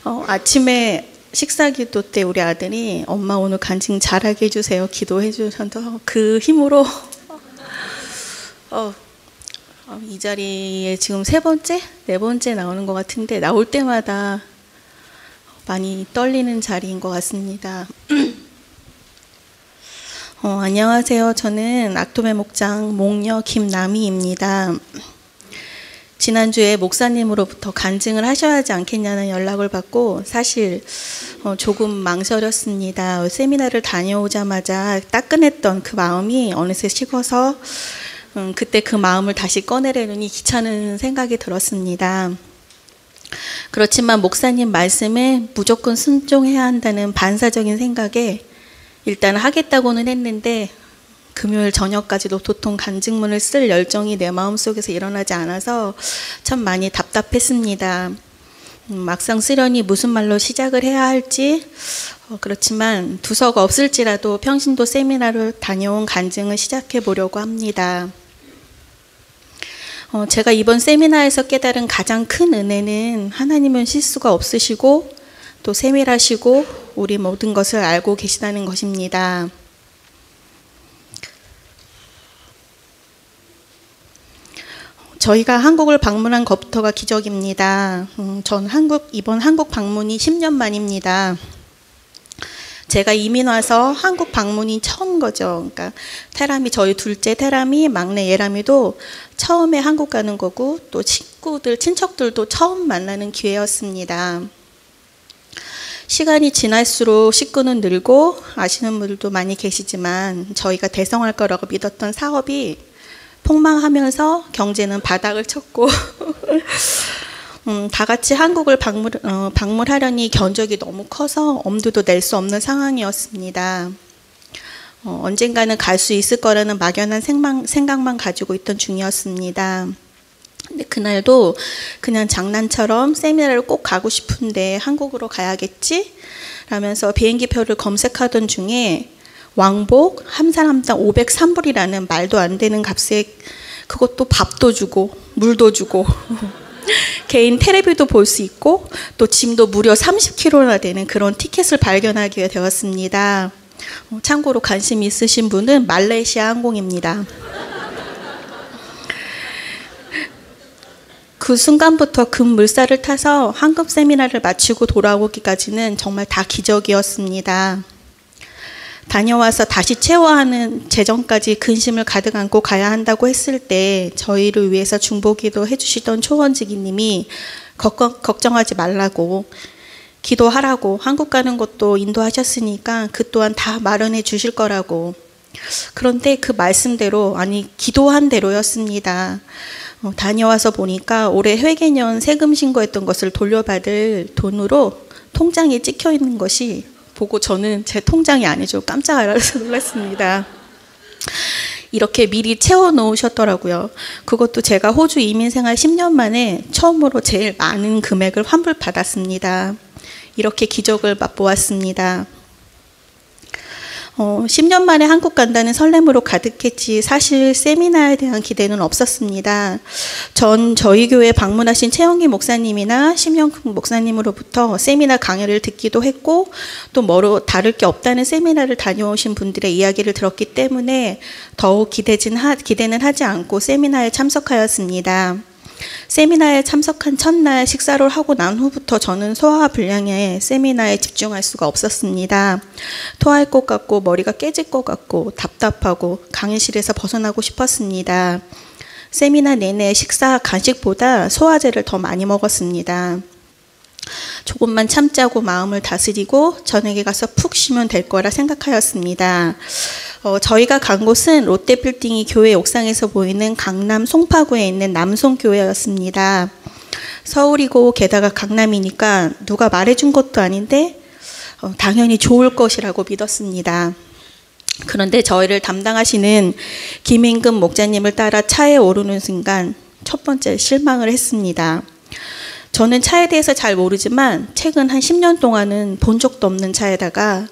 아침에 식사 기도 때 우리 아들이 엄마 오늘 간증 잘하게 해주세요 기도해 주셔서 그 힘으로 이 자리에 지금 세 번째? 네 번째 나오는 것 같은데 나올 때마다 많이 떨리는 자리인 것 같습니다. 안녕하세요. 저는 악도매 목장 목녀 김남희입니다. 지난주에 목사님으로부터 간증을 하셔야 하지 않겠냐는 연락을 받고 사실 조금 망설였습니다. 세미나를 다녀오자마자 따끈했던 그 마음이 어느새 식어서 그때 그 마음을 다시 꺼내려니 귀찮은 생각이 들었습니다. 그렇지만 목사님 말씀에 무조건 순종해야 한다는 반사적인 생각에 일단 하겠다고는 했는데 금요일 저녁까지도 도통 간증문을 쓸 열정이 내 마음속에서 일어나지 않아서 참 많이 답답했습니다. 막상 쓰려니 무슨 말로 시작을 해야 할지 그렇지만 두서가 없을지라도 평신도 세미나를 다녀온 간증을 시작해 보려고 합니다. 제가 이번 세미나에서 깨달은 가장 큰 은혜는 하나님은 실수가 없으시고 또 세밀하시고 우리 모든 것을 알고 계시다는 것입니다. 저희가 한국을 방문한 것부터가 기적입니다. 전 이번 한국 방문이 10년 만입니다. 제가 이민 와서 한국 방문이 처음 거죠. 그러니까 태람이 저희 둘째 태람이 막내 예람이도 처음에 한국 가는 거고 또 친척들도 처음 만나는 기회였습니다. 시간이 지날수록 식구는 늘고 아시는 분들도 많이 계시지만 저희가 대성할 거라고 믿었던 사업이 폭망하면서 경제는 바닥을 쳤고 다 같이 한국을 방문하려니 견적이 너무 커서 엄두도 낼 수 없는 상황이었습니다. 언젠가는 갈 수 있을 거라는 막연한 생각만 가지고 있던 중이었습니다. 근데 그날도 그냥 장난처럼 세미나를 꼭 가고 싶은데 한국으로 가야겠지? 라면서 비행기표를 검색하던 중에 왕복 한 사람당 503불이라는 말도 안 되는 값에 그것도 밥도 주고 물도 주고 개인 테레비도 볼 수 있고 또 짐도 무려 30kg나 되는 그런 티켓을 발견하게 되었습니다. 참고로 관심 있으신 분은 말레이시아 항공입니다. 그 순간부터 급물살을 타서 한급 세미나를 마치고 돌아오기까지는 정말 다 기적이었습니다. 다녀와서 다시 채워야 하는 재정까지 근심을 가득 안고 가야 한다고 했을 때 저희를 위해서 중보기도 해주시던 초원지기님이 걱정하지 말라고 기도하라고 한국 가는 것도 인도하셨으니까 그 또한 다 마련해 주실 거라고. 그런데 그 말씀대로 기도한 대로였습니다. 다녀와서 보니까 올해 회계년 세금 신고했던 것을 돌려받을 돈으로 통장에 찍혀 있는 것이 보고 저는 제 통장이 아니죠. 깜짝 놀랐습니다. 이렇게 미리 채워 놓으셨더라고요. 그것도 제가 호주 이민생활 10년 만에 처음으로 제일 많은 금액을 환불받았습니다. 이렇게 기적을 맛보았습니다. 10년 만에 한국 간다는 설렘으로 가득했지 사실 세미나에 대한 기대는 없었습니다. 저희 교회 방문하신 최영기 목사님이나 심영국 목사님으로부터 세미나 강의를 듣기도 했고 또 뭐로 다를 게 없다는 세미나를 다녀오신 분들의 이야기를 들었기 때문에 더욱 기대는 하지 않고 세미나에 참석하였습니다. 세미나에 참석한 첫날 식사를 하고 난 후부터 저는 소화 불량에 세미나에 집중할 수가 없었습니다. 토할 것 같고 머리가 깨질 것 같고 답답하고 강의실에서 벗어나고 싶었습니다. 세미나 내내 간식보다 소화제를 더 많이 먹었습니다. 조금만 참자고 마음을 다스리고 저녁에 가서 푹 쉬면 될 거라 생각하였습니다. 저희가 간 곳은 롯데빌딩이 교회 옥상에서 보이는 강남 송파구에 있는 남송교회였습니다. 서울이고 게다가 강남이니까 누가 말해준 것도 아닌데 당연히 좋을 것이라고 믿었습니다. 그런데 저희를 담당하시는 김인금 목자님을 따라 차에 오르는 순간 첫 번째 실망을 했습니다. 저는 차에 대해서 잘 모르지만 최근 한 10년 동안은 본 적도 없는 차에다가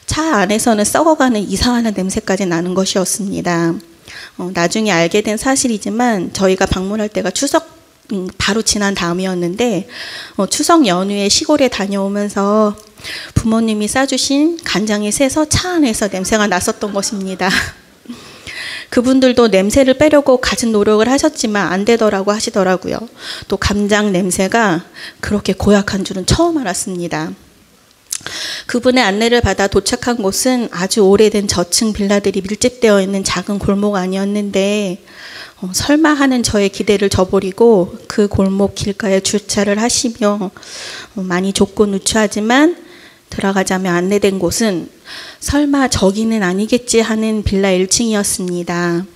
차 안에서는 썩어가는 이상한 냄새까지 나는 것이었습니다. 나중에 알게 된 사실이지만 저희가 방문할 때가 추석 바로 지난 다음이었는데 추석 연휴에 시골에 다녀오면서 부모님이 싸주신 간장이 새서 차 안에서 냄새가 났었던 것입니다. 그분들도 냄새를 빼려고 갖은 노력을 하셨지만 안 되더라고 하시더라고요. 또 간장 냄새가 그렇게 고약한 줄은 처음 알았습니다. 그분의 안내를 받아 도착한 곳은 아주 오래된 저층 빌라들이 밀집되어 있는 작은 골목 아니었는데 설마 하는 저의 기대를 저버리고 그 골목 길가에 주차를 하시며 많이 좁고 누추하지만 들어가자며 안내된 곳은 설마 저기는 아니겠지 하는 빌라 1층이었습니다.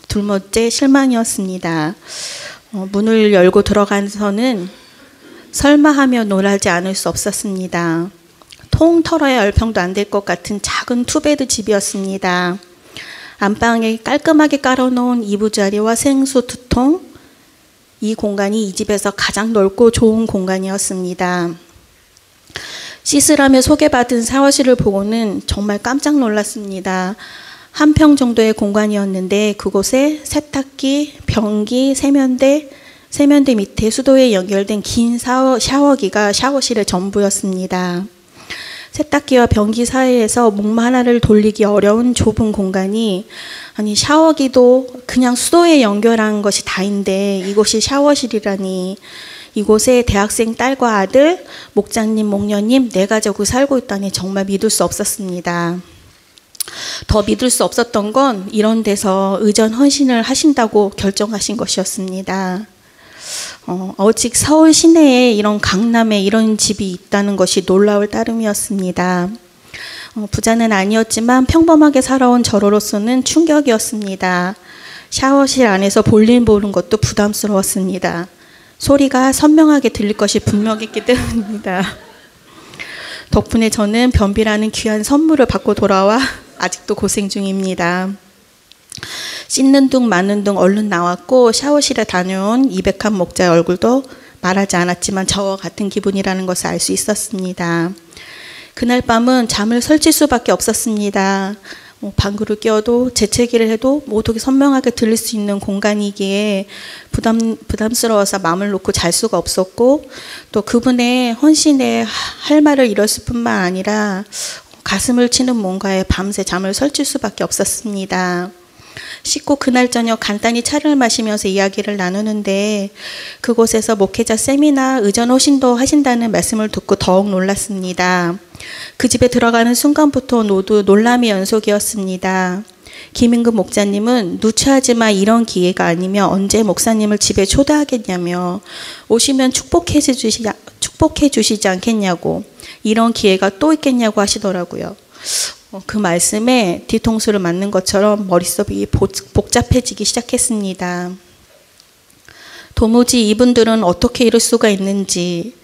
둘째째 실망이었습니다. 문을 열고 들어가서는 설마 하며 놀라지 않을 수 없었습니다. 통 털어야 10평도 안 될 것 같은 작은 투베드 집이었습니다. 안방에 깔끔하게 깔아놓은 이부자리와 생수 2통, 이 공간이 이 집에서 가장 넓고 좋은 공간이었습니다. 씻으라며 소개받은 샤워실을 보고는 정말 깜짝 놀랐습니다. 1평 정도의 공간이었는데 그곳에 세탁기, 변기, 세면대 밑에 수도에 연결된 긴 샤워기가 샤워실의 전부였습니다. 세탁기와 변기 사이에서 목마 하나를 돌리기 어려운 좁은 공간이 샤워기도 그냥 수도에 연결한 것이 다인데 이곳이 샤워실이라니 이곳에 대학생 딸과 아들, 목장님, 목녀님 4가족이 살고 있다니 정말 믿을 수 없었습니다. 더 믿을 수 없었던 건 이런 데서 의전 헌신을 하신다고 결정하신 것이었습니다. 오직 서울 시내에 이런 강남에 이런 집이 있다는 것이 놀라울 따름이었습니다. 부자는 아니었지만 평범하게 살아온 저로서는 충격이었습니다. 샤워실 안에서 볼일 보는 것도 부담스러웠습니다. 소리가 선명하게 들릴 것이 분명했기 때문입니다. 덕분에 저는 변비라는 귀한 선물을 받고 돌아와 아직도 고생 중입니다. 씻는 둥 마는 둥 얼른 나왔고 샤워실에 다녀온 이백한 목자의 얼굴도 말하지 않았지만 저와 같은 기분이라는 것을 알 수 있었습니다. 그날 밤은 잠을 설칠 수밖에 없었습니다. 방구를 껴도 재채기를 해도 모두 선명하게 들릴 수 있는 공간이기에 부담스러워서 마음을 놓고 잘 수가 없었고 또 그분의 헌신에 할 말을 잃었을 뿐만 아니라 가슴을 치는 뭔가에 밤새 잠을 설칠 수밖에 없었습니다. 씻고 그날 저녁 간단히 차를 마시면서 이야기를 나누는데 그곳에서 목회자 세미나 의전 호신도 하신다는 말씀을 듣고 더욱 놀랐습니다. 그 집에 들어가는 순간부터 모두 놀람의 연속이었습니다. 김인근 목자님은 누추하지만 이런 기회가 아니면 언제 목사님을 집에 초대하겠냐며 오시면 축복해 주시지 않겠냐고 이런 기회가 또 있겠냐고 하시더라고요. 그 말씀에 뒤통수를 맞는 것처럼 머릿속이 복잡해지기 시작했습니다. 도무지 이분들은 어떻게 이럴 수가 있는지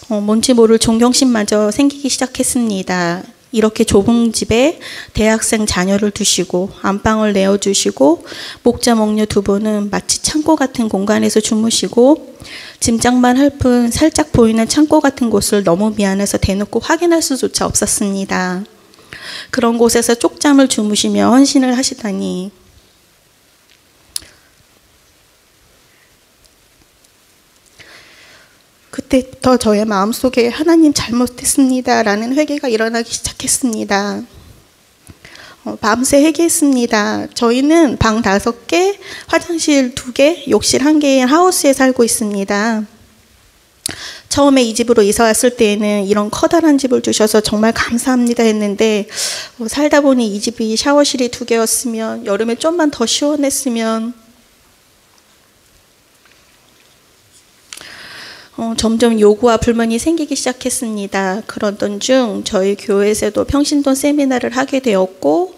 뭔지 모를 존경심마저 생기기 시작했습니다. 이렇게 좁은 집에 대학생 자녀를 두시고 안방을 내어주시고 목자 목녀 2분은 마치 창고 같은 공간에서 주무시고 짐작만 할 뿐 살짝 보이는 창고 같은 곳을 너무 미안해서 대놓고 확인할 수조차 없었습니다. 그런 곳에서 쪽잠을 주무시며 헌신을 하시다니 그때부터 저의 마음속에 하나님 잘못했습니다 라는 회개가 일어나기 시작했습니다. 밤새 회개했습니다. 저희는 방 5개, 화장실 2개, 욕실 1개의 하우스에 살고 있습니다. 처음에 이 집으로 이사 왔을 때에는 이런 커다란 집을 주셔서 정말 감사합니다 했는데 살다 보니 이 집이 샤워실이 2개였으면 여름에 좀만 더 시원했으면 점점 요구와 불만이 생기기 시작했습니다. 그러던 중 저희 교회에서도 평신도 세미나를 하게 되었고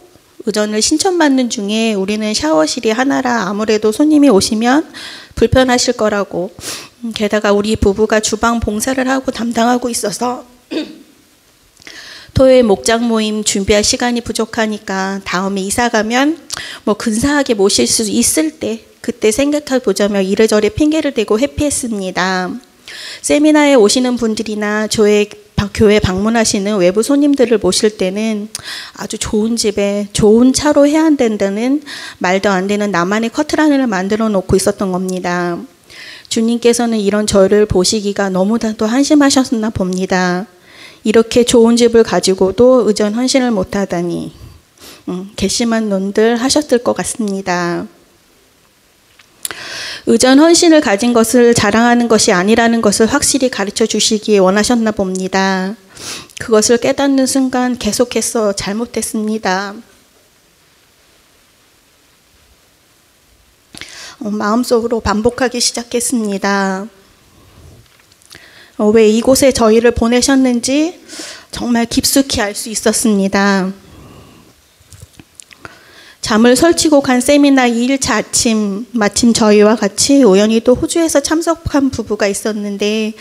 의전을 신청받는 중에 우리는 샤워실이 하나라 아무래도 손님이 오시면 불편하실 거라고 게다가 우리 부부가 주방 봉사를 하고 담당하고 있어서 토요일 목장 모임 준비할 시간이 부족하니까 다음에 이사 가면 근사하게 모실 수 있을 때 그때 생각해 보자며 이래저래 핑계를 대고 회피했습니다. 세미나에 오시는 분들이나 교회 방문하시는 외부 손님들을 모실 때는 아주 좋은 집에 좋은 차로 해야 한다는 말도 안 되는 나만의 커트라인을 만들어 놓고 있었던 겁니다. 주님께서는 이런 저를 보시기가 너무나도 한심하셨나 봅니다. 이렇게 좋은 집을 가지고도 의전 헌신을 못하다니 괘씸한 논들 하셨을 것 같습니다. 의전 헌신을 가진 것을 자랑하는 것이 아니라는 것을 확실히 가르쳐 주시기 원하셨나 봅니다. 그것을 깨닫는 순간 계속해서 잘못했습니다. 마음속으로 반복하기 시작했습니다. 왜 이곳에 저희를 보내셨는지 정말 깊숙이 알 수 있었습니다. 잠을 설치고 간 세미나 2일차 아침, 마침 저희와 같이 우연히 또 호주에서 참석한 부부가 있었는데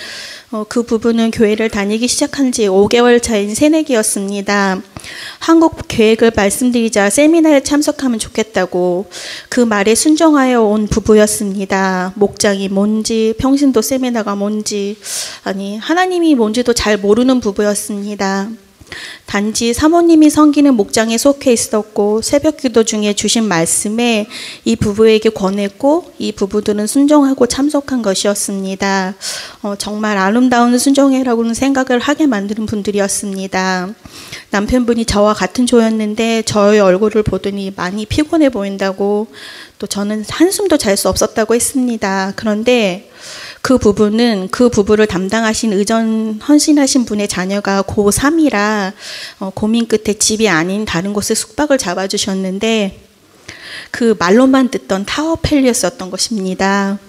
그 부부는 교회를 다니기 시작한 지 5개월 차인 새내기였습니다. 한국 계획을 말씀드리자 세미나에 참석하면 좋겠다고 그 말에 순종하여 온 부부였습니다. 목장이 뭔지 평신도 세미나가 뭔지 아니 하나님이 뭔지도 잘 모르는 부부였습니다. 단지 사모님이 섬기는 목장에 속해 있었고 새벽 기도 중에 주신 말씀에 이 부부에게 권했고 이 부부들은 순종하고 참석한 것이었습니다. 정말 아름다운 순종이라고는 생각을 하게 만드는 분들이었습니다. 남편분이 저와 같은 조였는데 저의 얼굴을 보더니 많이 피곤해 보인다고 또 저는 한숨도 잘 수 없었다고 했습니다. 그런데 그 부부는 그 부부를 담당하신 의전 헌신하신 분의 자녀가 고3이라 고민 끝에 집이 아닌 다른 곳에 숙박을 잡아주셨는데 그 말로만 듣던 타워팰리스였던 것입니다.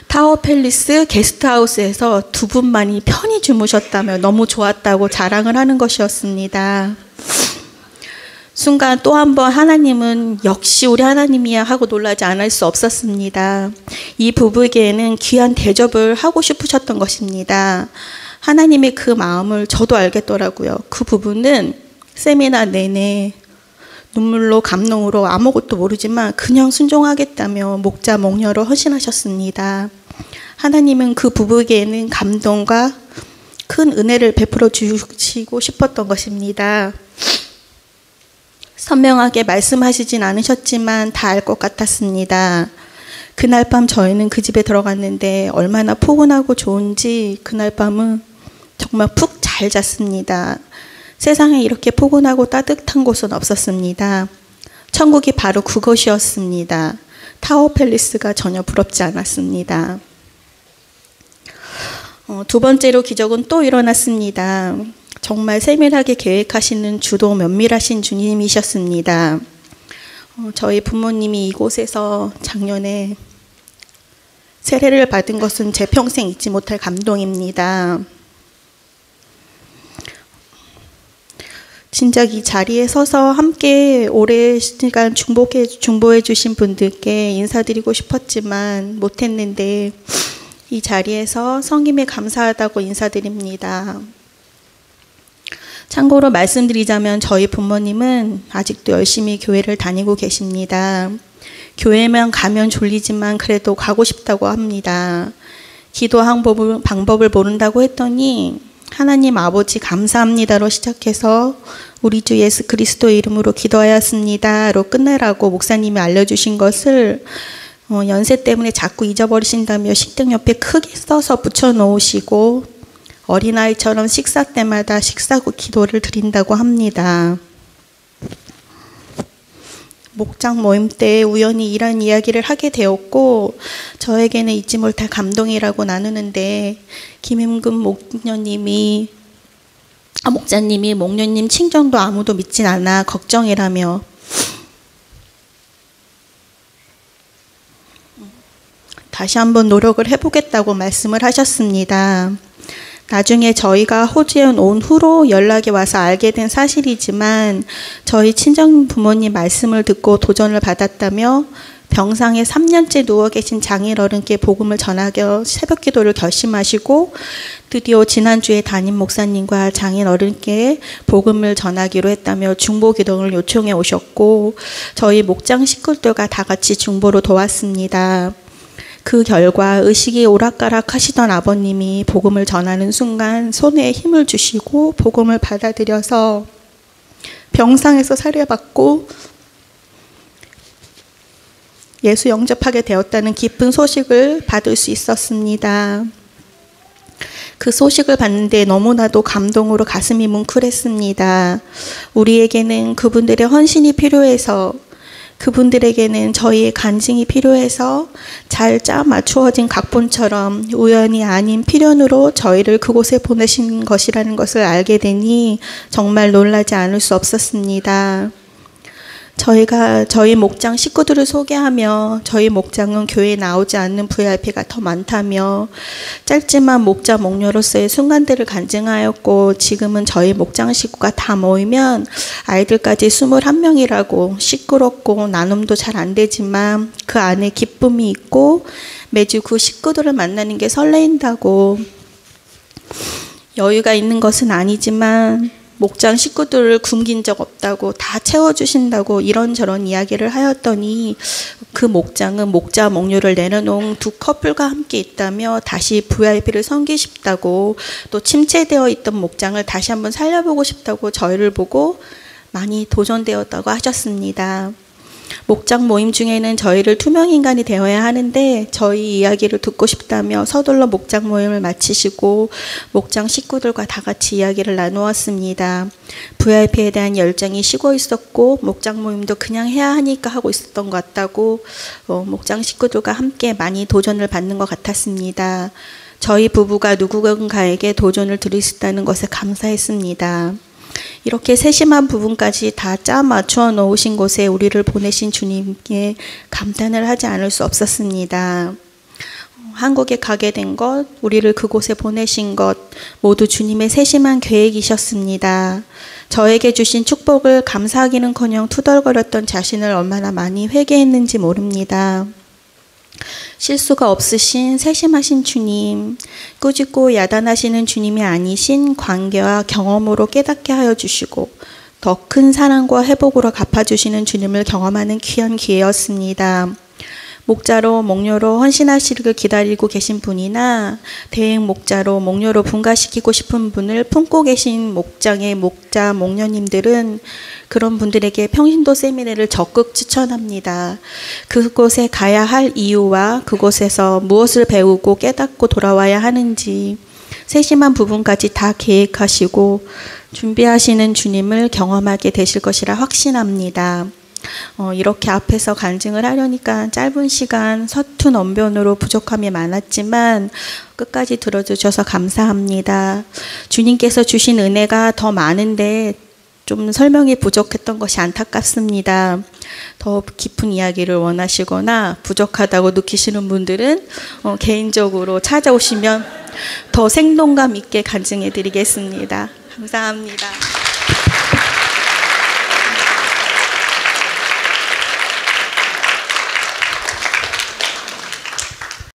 타워팰리스 게스트하우스에서 두 분만이 편히 주무셨다며 너무 좋았다고 자랑을 하는 것이었습니다. 순간 또 한 번 하나님은 역시 우리 하나님이야 하고 놀라지 않을 수 없었습니다. 이 부부에게는 귀한 대접을 하고 싶으셨던 것입니다. 하나님의 그 마음을 저도 알겠더라고요. 그 부부는 세미나 내내 눈물로 감동으로 아무것도 모르지만 그냥 순종하겠다며 목자 목녀로 헌신하셨습니다. 하나님은 그 부부에게는 감동과 큰 은혜를 베풀어 주시고 싶었던 것입니다. 선명하게 말씀하시진 않으셨지만 다 알 것 같았습니다. 그날 밤 저희는 그 집에 들어갔는데 얼마나 포근하고 좋은지 그날 밤은 정말 푹 잘 잤습니다. 세상에 이렇게 포근하고 따뜻한 곳은 없었습니다. 천국이 바로 그것이었습니다. 타워팰리스가 전혀 부럽지 않았습니다. 두 번째로 기적은 또 일어났습니다. 정말 세밀하게 계획하시는 주도 면밀하신 주님이셨습니다. 저희 부모님이 이곳에서 작년에 세례를 받은 것은 제 평생 잊지 못할 감동입니다. 진작 이 자리에 서서 함께 오랜 시간 중보해 주신 분들께 인사드리고 싶었지만 못했는데 이 자리에서 성김에 감사하다고 인사드립니다. 참고로 말씀드리자면 저희 부모님은 아직도 열심히 교회를 다니고 계십니다. 교회만 가면 졸리지만 그래도 가고 싶다고 합니다. 기도하는 방법을 모른다고 했더니 하나님 아버지 감사합니다로 시작해서 우리 주 예수 그리스도의 이름으로 기도하였습니다로 끝내라고 목사님이 알려주신 것을 연세 때문에 자꾸 잊어버리신다며 식등 옆에 크게 써서 붙여놓으시고 어린아이처럼 식사 때마다 식사 후 기도를 드린다고 합니다. 목장 모임 때 우연히 이런 이야기를 하게 되었고 저에게는 잊지 못할 감동이라고 나누는데 김임금 목녀님이 목사님이 목녀님 칭정도 아무도 믿진 않아 걱정이라며 다시 한번 노력을 해보겠다고 말씀을 하셨습니다. 나중에 저희가 호주에 온 후로 연락이 와서 알게 된 사실이지만 저희 친정 부모님 말씀을 듣고 도전을 받았다며 병상에 3년째 누워 계신 장인 어른께 복음을 전하려 새벽 기도를 결심하시고 드디어 지난주에 담임 목사님과 장인 어른께 복음을 전하기로 했다며 중보 기도를 요청해 오셨고 저희 목장 식구들과 다 같이 중보로 도왔습니다. 그 결과 의식이 오락가락 하시던 아버님이 복음을 전하는 순간 손에 힘을 주시고 복음을 받아들여서 병상에서 살해받고 예수 영접하게 되었다는 기쁜 소식을 받을 수 있었습니다. 그 소식을 받는데 너무나도 감동으로 가슴이 뭉클했습니다. 우리에게는 그분들의 헌신이 필요해서, 그분들에게는 저희의 간증이 필요해서 잘 짜 맞추어진 각본처럼 우연이 아닌 필연으로 저희를 그곳에 보내신 것이라는 것을 알게 되니 정말 놀라지 않을 수 없었습니다. 저희 목장 식구들을 소개하며 저희 목장은 교회에 나오지 않는 VIP가 더 많다며 짧지만 목자 목녀로서의 순간들을 간증하였고, 지금은 저희 목장 식구가 다 모이면 아이들까지 21명이라고 시끄럽고 나눔도 잘 안 되지만 그 안에 기쁨이 있고 매주 그 식구들을 만나는 게 설레인다고, 여유가 있는 것은 아니지만 목장 식구들을 굶긴 적 없다고, 다 채워주신다고 이런저런 이야기를 하였더니 그 목장은 목자 목료를 내려놓은 두 커플과 함께 있다며 다시 VIP를 섬기고 싶다고, 또 침체되어 있던 목장을 다시 한번 살려보고 싶다고 저희를 보고 많이 도전되었다고 하셨습니다. 목장 모임 중에는 저희를 투명인간이 되어야 하는데 저희 이야기를 듣고 싶다며 서둘러 목장 모임을 마치시고 목장 식구들과 다 같이 이야기를 나누었습니다. VIP에 대한 열정이 식어 있었고 목장 모임도 그냥 해야 하니까 하고 있었던 것 같다고, 목장 식구들과 함께 많이 도전을 받는 것 같았습니다. 저희 부부가 누군가에게 도전을 드릴 수 있다는 것에 감사했습니다. 이렇게 세심한 부분까지 다 짜 맞추어 놓으신 곳에 우리를 보내신 주님께 감탄을 하지 않을 수 없었습니다. 한국에 가게 된 것, 우리를 그곳에 보내신 것 모두 주님의 세심한 계획이셨습니다. 저에게 주신 축복을 감사하기는커녕 투덜거렸던 자신을 얼마나 많이 회개했는지 모릅니다. 실수가 없으신 세심하신 주님, 꾸짖고 야단하시는 주님이 아니신 관계와 경험으로 깨닫게 하여 주시고 더 큰 사랑과 회복으로 갚아주시는 주님을 경험하는 귀한 기회였습니다. 목자로 목료로 헌신하시기를 기다리고 계신 분이나 대행 목자로 목료로 분가시키고 싶은 분을 품고 계신 목장의 목자 목녀님들은 그런 분들에게 평신도 세미나를 적극 추천합니다. 그곳에 가야 할 이유와 그곳에서 무엇을 배우고 깨닫고 돌아와야 하는지 세심한 부분까지 다 계획하시고 준비하시는 주님을 경험하게 되실 것이라 확신합니다. 이렇게 앞에서 간증을 하려니까 짧은 시간 서툰 언변으로 부족함이 많았지만 끝까지 들어주셔서 감사합니다. 주님께서 주신 은혜가 더 많은데 좀 설명이 부족했던 것이 안타깝습니다. 더 깊은 이야기를 원하시거나 부족하다고 느끼시는 분들은 개인적으로 찾아오시면 더 생동감 있게 간증해 드리겠습니다. 감사합니다.